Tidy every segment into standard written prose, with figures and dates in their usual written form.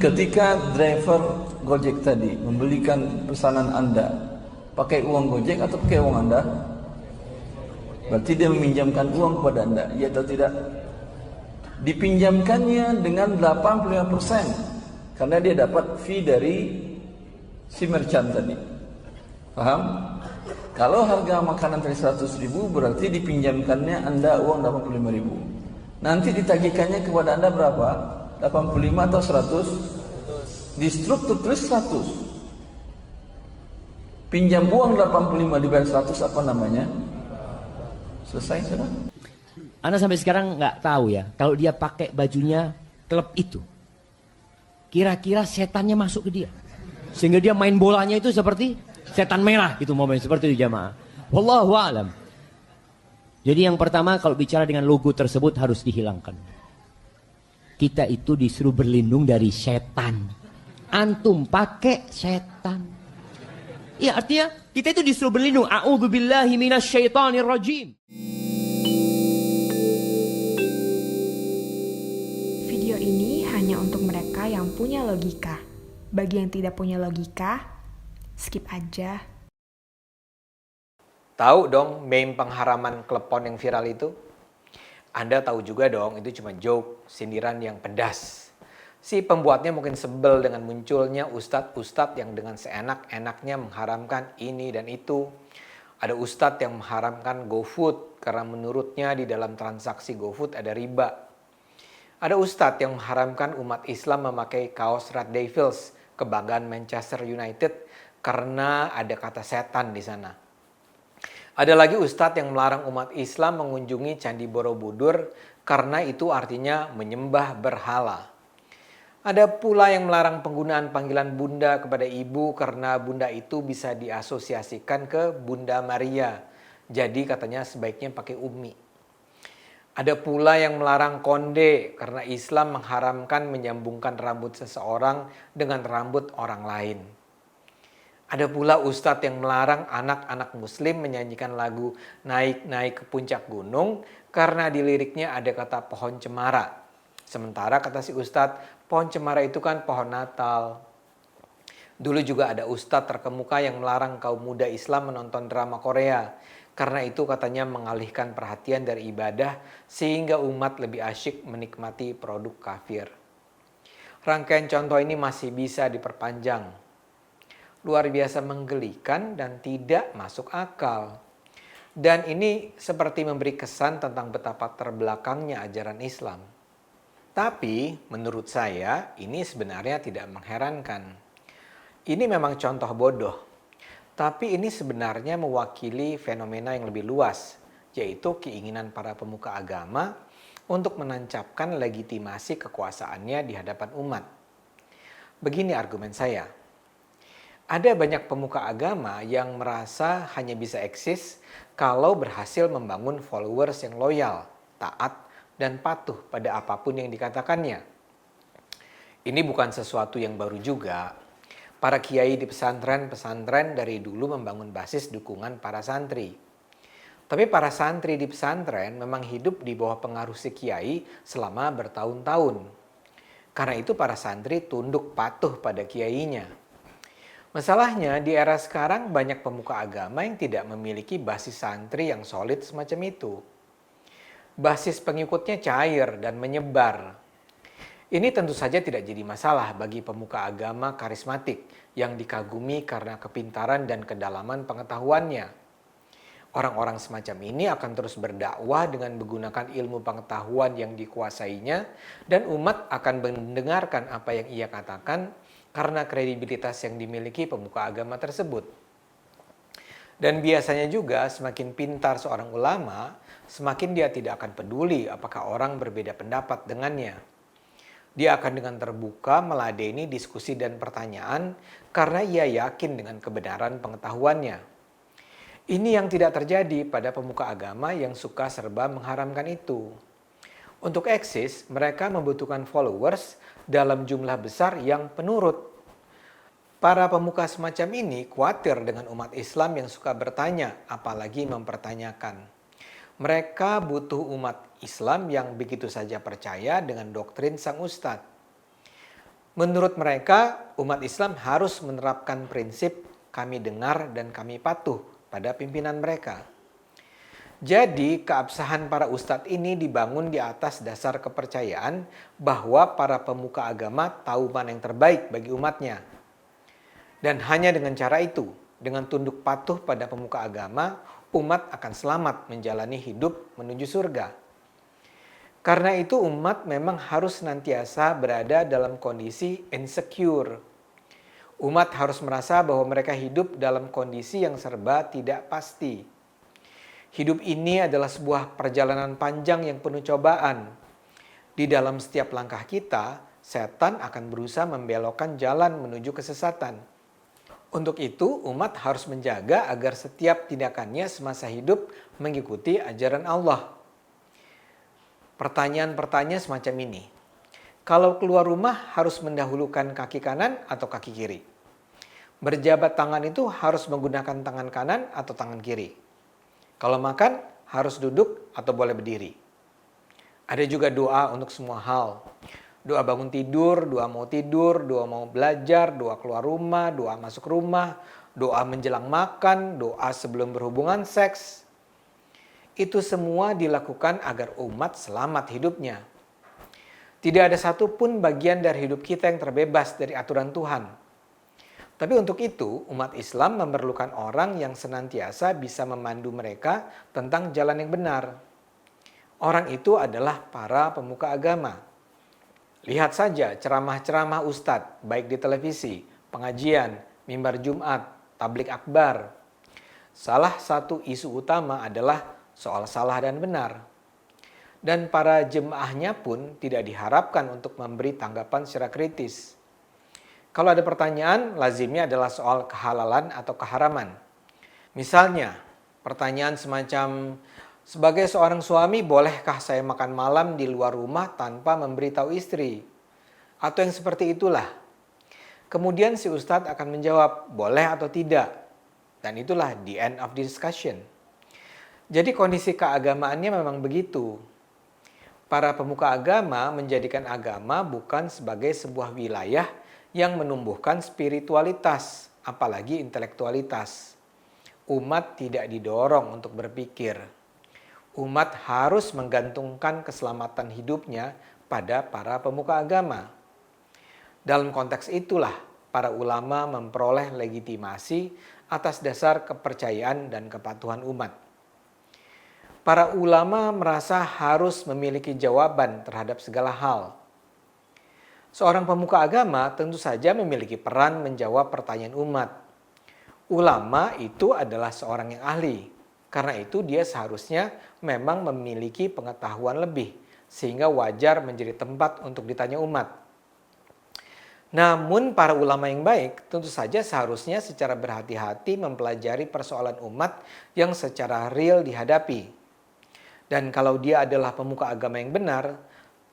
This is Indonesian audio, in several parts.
Ketika driver Gojek tadi membelikan pesanan Anda pakai uang Gojek atau pakai uang Anda? Berarti dia meminjamkan uang kepada Anda, iya atau tidak? Dipinjamkannya dengan 85% karena dia dapat fee dari si merchant tadi. Paham? Kalau harga makanan tadi 100.000 berarti dipinjamkannya Anda uang 85.000. Nanti ditagihkannya kepada Anda berapa? 85 atau 100? Di struktur tulis 100. Pinjam uang 85 dibayar 100 apa namanya? Selesai sudah. Anda sampai sekarang nggak tahu ya, kalau dia pakai bajunya klub itu, kira-kira setannya masuk ke dia, sehingga dia main bolanya itu seperti setan merah gitu, momen seperti itu jamaah. Wallahu a'lam. Jadi yang pertama kalau bicara dengan logo tersebut harus dihilangkan. Kita itu disuruh berlindung dari setan. Antum pakai setan. Iya, artinya kita itu disuruh berlindung. A'udzubillahi minasyaitonirrajim. Video ini hanya untuk mereka yang punya logika. Bagi yang tidak punya logika, skip aja. Tahu dong meme pengharaman klepon yang viral itu? Anda tahu juga dong itu cuma joke, sindiran yang pedas. Si pembuatnya mungkin sebel dengan munculnya ustadz-ustadz yang dengan seenak-enaknya mengharamkan ini dan itu. Ada ustadz yang mengharamkan GoFood karena menurutnya di dalam transaksi GoFood ada riba. Ada ustadz yang mengharamkan umat Islam memakai kaos Red Devils, kebanggaan Manchester United, karena ada kata setan di sana. Ada lagi ustadz yang melarang umat Islam mengunjungi Candi Borobudur karena itu artinya menyembah berhala. Ada pula yang melarang penggunaan panggilan bunda kepada ibu karena bunda itu bisa diasosiasikan ke Bunda Maria. Jadi katanya sebaiknya pakai Umi. Ada pula yang melarang konde karena Islam mengharamkan menyambungkan rambut seseorang dengan rambut orang lain. Ada pula ustadz yang melarang anak-anak muslim menyanyikan lagu Naik-naik ke puncak gunung karena di liriknya ada kata pohon cemara. Sementara kata si ustadz, pohon cemara itu kan pohon Natal. Dulu juga ada ustadz terkemuka yang melarang kaum muda Islam menonton drama Korea. Karena itu katanya mengalihkan perhatian dari ibadah sehingga umat lebih asyik menikmati produk kafir. Rangkaian contoh ini masih bisa diperpanjang. Luar biasa menggelikan dan tidak masuk akal. Dan ini seperti memberi kesan tentang betapa terbelakangnya ajaran Islam. Tapi menurut saya ini sebenarnya tidak mengherankan. Ini memang contoh bodoh. Tapi ini sebenarnya mewakili fenomena yang lebih luas, yaitu keinginan para pemuka agama untuk menancapkan legitimasi kekuasaannya di hadapan umat. Begini argumen saya. Ada banyak pemuka agama yang merasa hanya bisa eksis kalau berhasil membangun followers yang loyal, taat, dan patuh pada apapun yang dikatakannya. Ini bukan sesuatu yang baru juga. Para kiai di pesantren-pesantren dari dulu membangun basis dukungan para santri. Tapi para santri di pesantren memang hidup di bawah pengaruh si kiai selama bertahun-tahun. Karena itu para santri tunduk patuh pada kiainya. Masalahnya di era sekarang banyak pemuka agama yang tidak memiliki basis santri yang solid semacam itu. Basis pengikutnya cair dan menyebar. Ini tentu saja tidak jadi masalah bagi pemuka agama karismatik yang dikagumi karena kepintaran dan kedalaman pengetahuannya. Orang-orang semacam ini akan terus berdakwah dengan menggunakan ilmu pengetahuan yang dikuasainya dan umat akan mendengarkan apa yang ia katakan karena kredibilitas yang dimiliki pemuka agama tersebut. Dan biasanya juga semakin pintar seorang ulama, semakin dia tidak akan peduli apakah orang berbeda pendapat dengannya. Dia akan dengan terbuka meladeni diskusi dan pertanyaan karena ia yakin dengan kebenaran pengetahuannya. Ini yang tidak terjadi pada pemuka agama yang suka serba mengharamkan itu. Untuk eksis, mereka membutuhkan followers dalam jumlah besar yang penurut. Para pemuka semacam ini khawatir dengan umat Islam yang suka bertanya, apalagi mempertanyakan. Mereka butuh umat Islam yang begitu saja percaya dengan doktrin sang ustadz. Menurut mereka, umat Islam harus menerapkan prinsip kami dengar dan kami patuh pada pimpinan mereka. Jadi, keabsahan para ustadz ini dibangun di atas dasar kepercayaan bahwa para pemuka agama tahu mana yang terbaik bagi umatnya. Dan hanya dengan cara itu, dengan tunduk patuh pada pemuka agama, umat akan selamat menjalani hidup menuju surga. Karena itu umat memang harus senantiasa berada dalam kondisi insecure. Umat harus merasa bahwa mereka hidup dalam kondisi yang serba tidak pasti. Hidup ini adalah sebuah perjalanan panjang yang penuh cobaan. Di dalam setiap langkah kita, setan akan berusaha membelokkan jalan menuju kesesatan. Untuk itu, umat harus menjaga agar setiap tindakannya semasa hidup mengikuti ajaran Allah. Pertanyaan-pertanyaan semacam ini. Kalau keluar rumah harus mendahulukan kaki kanan atau kaki kiri? Berjabat tangan itu harus menggunakan tangan kanan atau tangan kiri? Kalau makan harus duduk atau boleh berdiri? Ada juga doa untuk semua hal. Doa bangun tidur, doa mau tidur, doa mau belajar, doa keluar rumah, doa masuk rumah, doa menjelang makan, doa sebelum berhubungan seks. Itu semua dilakukan agar umat selamat hidupnya. Tidak ada satupun bagian dari hidup kita yang terbebas dari aturan Tuhan. Tapi untuk itu, umat Islam memerlukan orang yang senantiasa bisa memandu mereka tentang jalan yang benar. Orang itu adalah para pemuka agama. Lihat saja ceramah-ceramah ustadz, baik di televisi, pengajian, mimbar Jumat, tablik akbar. Salah satu isu utama adalah soal salah dan benar. Dan para jemaahnya pun tidak diharapkan untuk memberi tanggapan secara kritis. Kalau ada pertanyaan, lazimnya adalah soal kehalalan atau keharaman. Misalnya, pertanyaan semacam, sebagai seorang suami, bolehkah saya makan malam di luar rumah tanpa memberitahu istri? Atau yang seperti itulah. Kemudian si ustadz akan menjawab, boleh atau tidak. Dan itulah the end of the discussion. Jadi kondisi keagamaannya memang begitu. Para pemuka agama menjadikan agama bukan sebagai sebuah wilayah yang menumbuhkan spiritualitas, apalagi intelektualitas. Umat tidak didorong untuk berpikir. Umat harus menggantungkan keselamatan hidupnya pada para pemuka agama. Dalam konteks itulah, para ulama memperoleh legitimasi atas dasar kepercayaan dan kepatuhan umat. Para ulama merasa harus memiliki jawaban terhadap segala hal. Seorang pemuka agama tentu saja memiliki peran menjawab pertanyaan umat. Ulama itu adalah seorang yang ahli. Karena itu dia seharusnya memang memiliki pengetahuan lebih. Sehingga wajar menjadi tempat untuk ditanya umat. Namun para ulama yang baik tentu saja seharusnya secara berhati-hati mempelajari persoalan umat yang secara real dihadapi. Dan kalau dia adalah pemuka agama yang benar,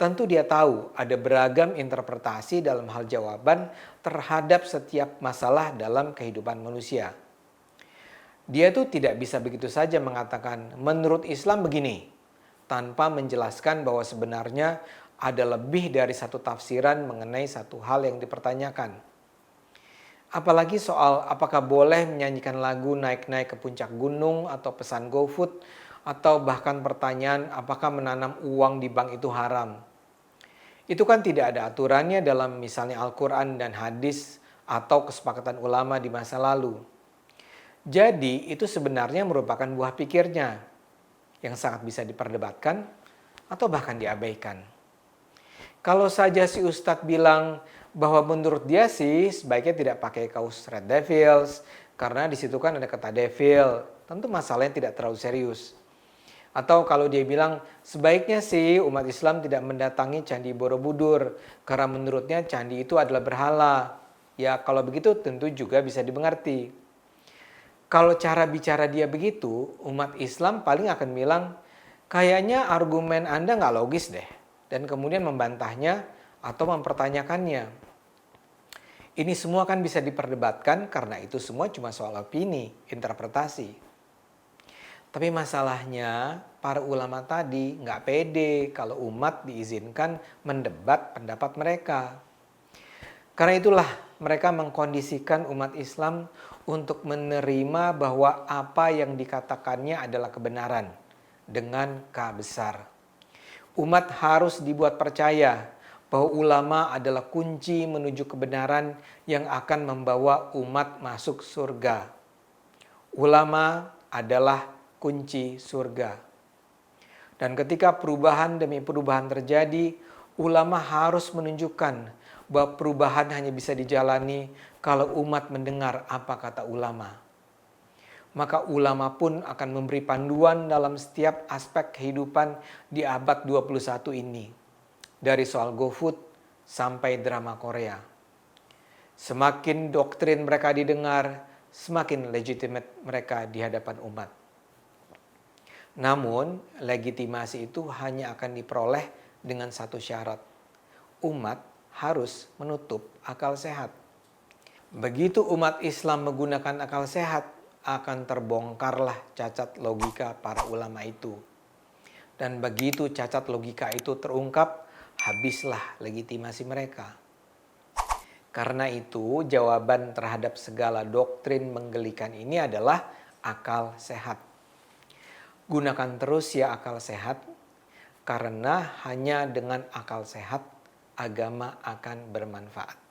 tentu dia tahu ada beragam interpretasi dalam hal jawaban terhadap setiap masalah dalam kehidupan manusia. Dia tuh tidak bisa begitu saja mengatakan menurut Islam begini, tanpa menjelaskan bahwa sebenarnya ada lebih dari satu tafsiran mengenai satu hal yang dipertanyakan. Apalagi soal apakah boleh menyanyikan lagu naik-naik ke puncak gunung atau pesan GoFood, atau bahkan pertanyaan apakah menanam uang di bank itu haram. Itu kan tidak ada aturannya dalam misalnya Al-Quran dan hadis atau kesepakatan ulama di masa lalu. Jadi itu sebenarnya merupakan buah pikirnya yang sangat bisa diperdebatkan atau bahkan diabaikan. Kalau saja si Ustadz bilang bahwa menurut dia sih sebaiknya tidak pakai kaos Red Devils karena di situ kan ada kata devil, tentu masalahnya tidak terlalu serius. Atau kalau dia bilang sebaiknya sih umat Islam tidak mendatangi Candi Borobudur karena menurutnya candi itu adalah berhala. Ya kalau begitu tentu juga bisa dimengerti. Kalau cara bicara dia begitu, umat Islam paling akan bilang kayaknya argumen Anda nggak logis deh. Dan kemudian membantahnya atau mempertanyakannya. Ini semua kan bisa diperdebatkan karena itu semua cuma soal opini, interpretasi. Tapi masalahnya para ulama tadi nggak pede kalau umat diizinkan mendebat pendapat mereka. Karena itulah mereka mengkondisikan umat Islam untuk menerima bahwa apa yang dikatakannya adalah kebenaran dengan K besar. Umat harus dibuat percaya bahwa ulama adalah kunci menuju kebenaran yang akan membawa umat masuk surga. Ulama adalah kunci surga. Dan ketika perubahan demi perubahan terjadi, ulama harus menunjukkan bahwa perubahan hanya bisa dijalani kalau umat mendengar apa kata ulama. Maka ulama pun akan memberi panduan dalam setiap aspek kehidupan di abad 21 ini. Dari soal GoFood sampai drama Korea. Semakin doktrin mereka didengar, semakin legitimate mereka di hadapan umat. Namun, legitimasi itu hanya akan diperoleh dengan satu syarat. Umat harus menutup akal sehat. Begitu umat Islam menggunakan akal sehat, akan terbongkarlah cacat logika para ulama itu. Dan begitu cacat logika itu terungkap, habislah legitimasi mereka. Karena itu, jawaban terhadap segala doktrin menggelikan ini adalah akal sehat. Gunakan terus ya akal sehat, karena hanya dengan akal sehat agama akan bermanfaat.